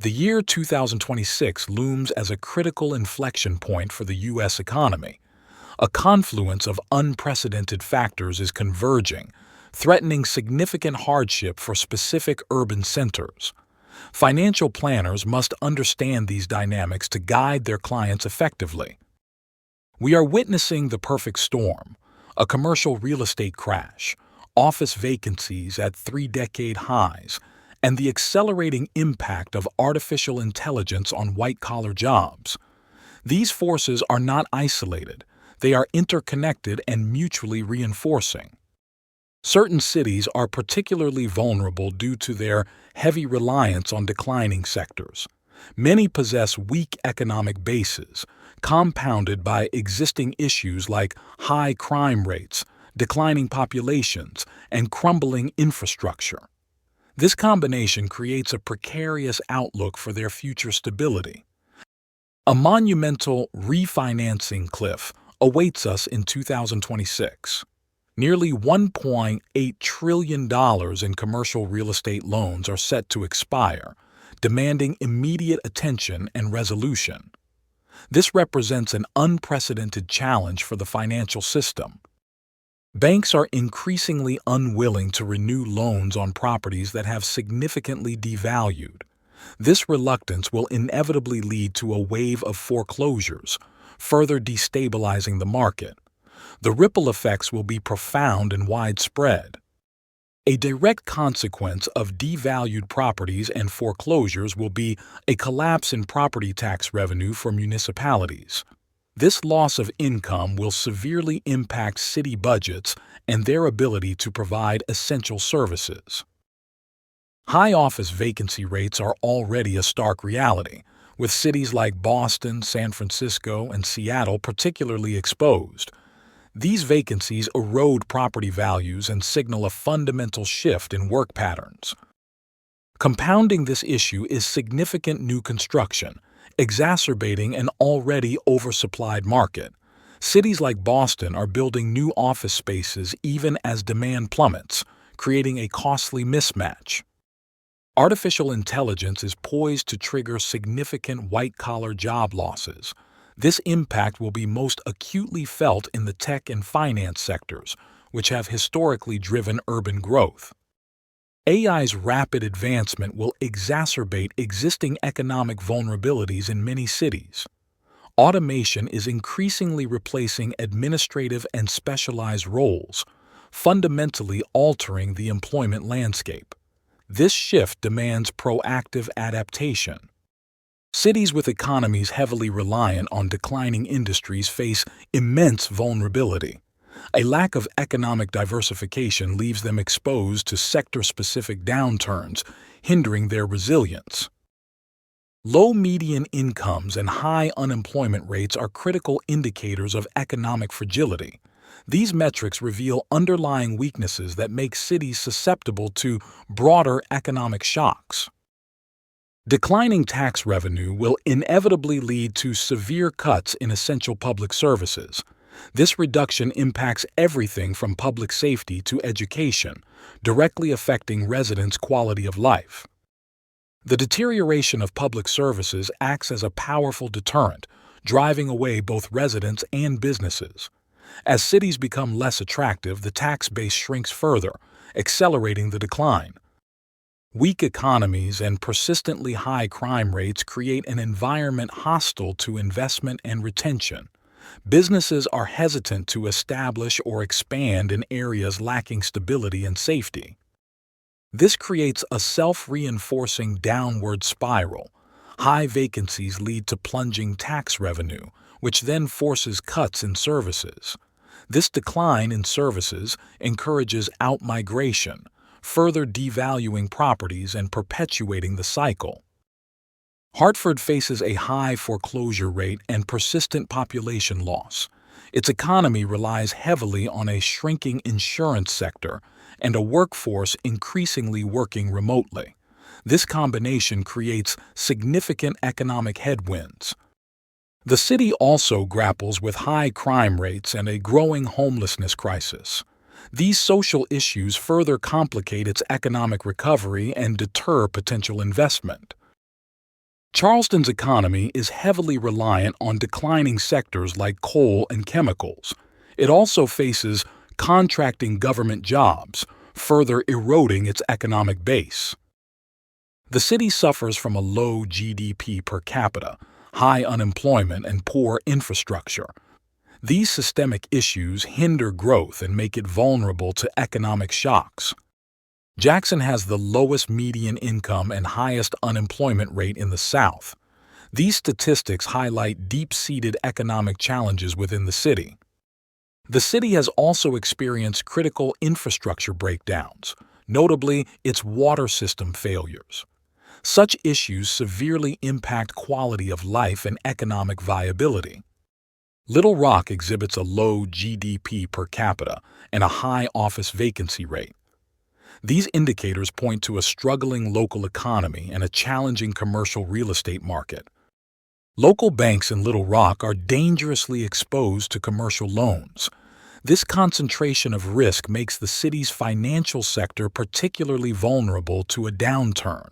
The year 2026 looms as a critical inflection point for the U.S. economy. A confluence of unprecedented factors is converging, threatening significant hardship for specific urban centers. Financial planners must understand these dynamics to guide their clients effectively. We are witnessing the perfect storm: a commercial real estate crash, office vacancies at three-decade highs, and the accelerating impact of artificial intelligence on white-collar jobs. These forces are not isolated; they are interconnected and mutually reinforcing. Certain cities are particularly vulnerable due to their heavy reliance on declining sectors. Many possess weak economic bases, compounded by existing issues like high crime rates, declining populations, and crumbling infrastructure. This combination creates a precarious outlook for their future stability. A monumental refinancing cliff awaits us in 2026. Nearly $1.8 trillion in commercial real estate loans are set to expire, demanding immediate attention and resolution. This represents an unprecedented challenge for the financial system. Banks are increasingly unwilling to renew loans on properties that have significantly devalued. This reluctance will inevitably lead to a wave of foreclosures, further destabilizing the market. The ripple effects will be profound and widespread. A direct consequence of devalued properties and foreclosures will be a collapse in property tax revenue for municipalities. This loss of income will severely impact city budgets and their ability to provide essential services. High office vacancy rates are already a stark reality, with cities like Boston, San Francisco, and Seattle particularly exposed. These vacancies erode property values and signal a fundamental shift in work patterns. Compounding this issue is significant new construction, exacerbating an already oversupplied market. Cities like Boston are building new office spaces even as demand plummets, creating a costly mismatch. Artificial intelligence is poised to trigger significant white-collar job losses. This impact will be most acutely felt in the tech and finance sectors, which have historically driven urban growth. AI's rapid advancement will exacerbate existing economic vulnerabilities in many cities. Automation is increasingly replacing administrative and specialized roles, fundamentally altering the employment landscape. This shift demands proactive adaptation. Cities with economies heavily reliant on declining industries face immense vulnerability. A lack of economic diversification leaves them exposed to sector-specific downturns, hindering their resilience. Low median incomes and high unemployment rates are critical indicators of economic fragility. These metrics reveal underlying weaknesses that make cities susceptible to broader economic shocks. Declining tax revenue will inevitably lead to severe cuts in essential public services. This reduction impacts everything from public safety to education, directly affecting residents' quality of life. The deterioration of public services acts as a powerful deterrent, driving away both residents and businesses. As cities become less attractive, the tax base shrinks further, accelerating the decline. Weak economies and persistently high crime rates create an environment hostile to investment and retention. Businesses are hesitant to establish or expand in areas lacking stability and safety. This creates a self-reinforcing downward spiral. High vacancies lead to plunging tax revenue, which then forces cuts in services. This decline in services encourages outmigration, further devaluing properties and perpetuating the cycle. Hartford faces a high foreclosure rate and persistent population loss. Its economy relies heavily on a shrinking insurance sector and a workforce increasingly working remotely. This combination creates significant economic headwinds. The city also grapples with high crime rates and a growing homelessness crisis. These social issues further complicate its economic recovery and deter potential investment. Charleston's economy is heavily reliant on declining sectors like coal and chemicals. It also faces contracting government jobs, further eroding its economic base. The city suffers from a low GDP per capita, high unemployment, and poor infrastructure. These systemic issues hinder growth and make it vulnerable to economic shocks. Jackson has the lowest median income and highest unemployment rate in the South. These statistics highlight deep-seated economic challenges within the city. The city has also experienced critical infrastructure breakdowns, notably its water system failures. Such issues severely impact quality of life and economic viability. Little Rock exhibits a low GDP per capita and a high office vacancy rate. These indicators point to a struggling local economy and a challenging commercial real estate market. Local banks in Little Rock are dangerously exposed to commercial loans. This concentration of risk makes the city's financial sector particularly vulnerable to a downturn.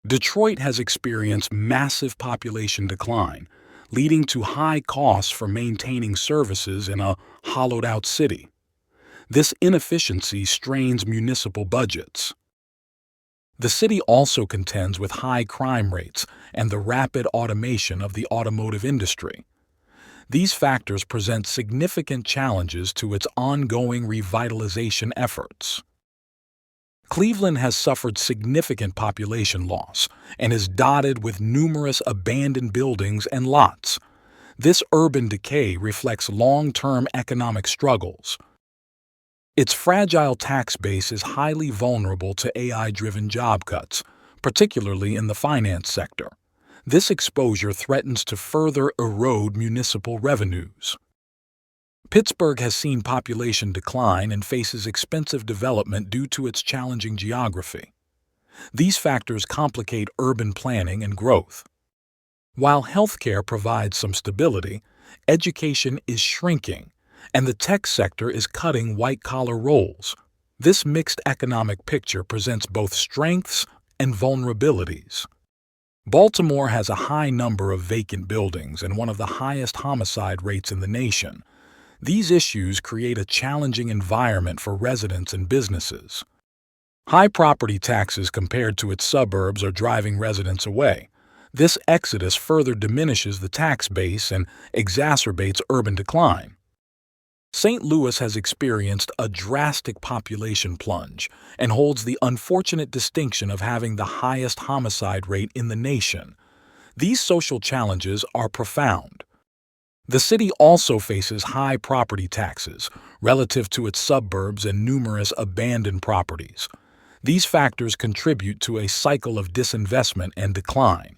Detroit has experienced massive population decline, leading to high costs for maintaining services in a hollowed-out city. This inefficiency strains municipal budgets. The city also contends with high crime rates and the rapid automation of the automotive industry. These factors present significant challenges to its ongoing revitalization efforts. Cleveland has suffered significant population loss and is dotted with numerous abandoned buildings and lots. This urban decay reflects long-term economic struggles. Its fragile tax base is highly vulnerable to AI-driven job cuts, particularly in the finance sector. This exposure threatens to further erode municipal revenues. Pittsburgh has seen population decline and faces expensive development due to its challenging geography. These factors complicate urban planning and growth. While healthcare provides some stability, education is shrinking, and the tech sector is cutting white-collar roles. This mixed economic picture presents both strengths and vulnerabilities. Baltimore has a high number of vacant buildings and one of the highest homicide rates in the nation. These issues create a challenging environment for residents and businesses. High property taxes compared to its suburbs are driving residents away. This exodus further diminishes the tax base and exacerbates urban decline. St. Louis has experienced a drastic population plunge and holds the unfortunate distinction of having the highest homicide rate in the nation. These social challenges are profound. The city also faces high property taxes relative to its suburbs and numerous abandoned properties. These factors contribute to a cycle of disinvestment and decline.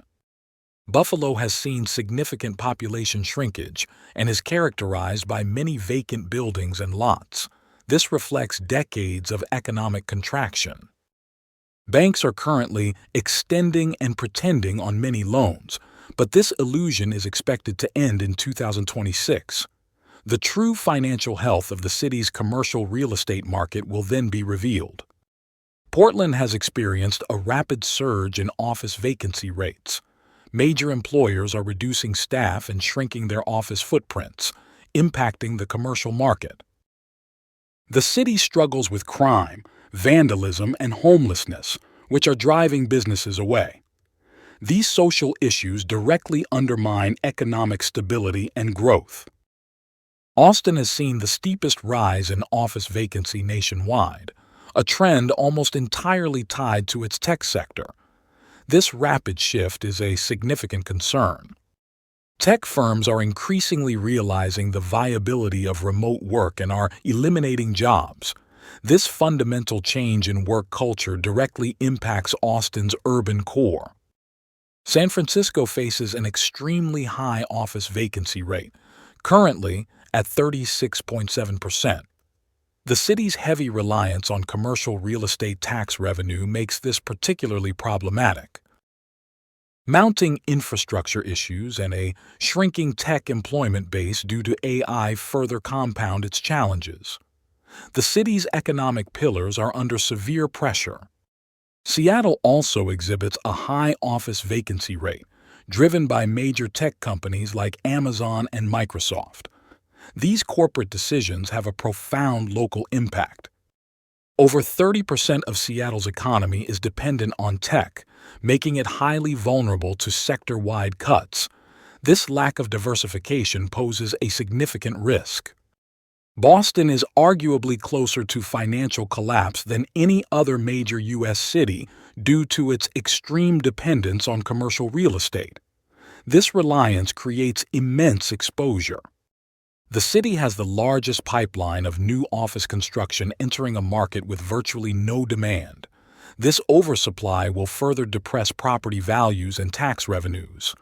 Buffalo has seen significant population shrinkage and is characterized by many vacant buildings and lots. This reflects decades of economic contraction. Banks are currently extending and pretending on many loans, but this illusion is expected to end in 2026. The true financial health of the city's commercial real estate market will then be revealed. Portland has experienced a rapid surge in office vacancy rates. Major employers are reducing staff and shrinking their office footprints, impacting the commercial market. The city struggles with crime, vandalism, and homelessness, which are driving businesses away. These social issues directly undermine economic stability and growth. Austin has seen the steepest rise in office vacancy nationwide, a trend almost entirely tied to its tech sector. This rapid shift is a significant concern. Tech firms are increasingly realizing the viability of remote work and are eliminating jobs. This fundamental change in work culture directly impacts Austin's urban core. San Francisco faces an extremely high office vacancy rate, currently at 36.7%. The city's heavy reliance on commercial real estate tax revenue makes this particularly problematic. Mounting infrastructure issues and a shrinking tech employment base due to AI further compound its challenges. The city's economic pillars are under severe pressure. Seattle also exhibits a high office vacancy rate, driven by major tech companies like Amazon and Microsoft. These corporate decisions have a profound local impact. Over 30% of Seattle's economy is dependent on tech, making it highly vulnerable to sector-wide cuts. This lack of diversification poses a significant risk. Boston is arguably closer to financial collapse than any other major U.S. city due to its extreme dependence on commercial real estate. This reliance creates immense exposure. The city has the largest pipeline of new office construction entering a market with virtually no demand. This oversupply will further depress property values and tax revenues.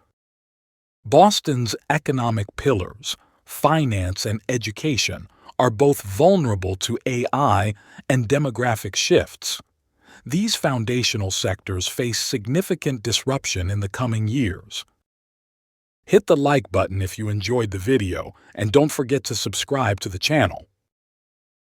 Boston's economic pillars, finance and education, are both vulnerable to AI and demographic shifts. These foundational sectors face significant disruption in the coming years. Hit the like button if you enjoyed the video, and don't forget to subscribe to the channel.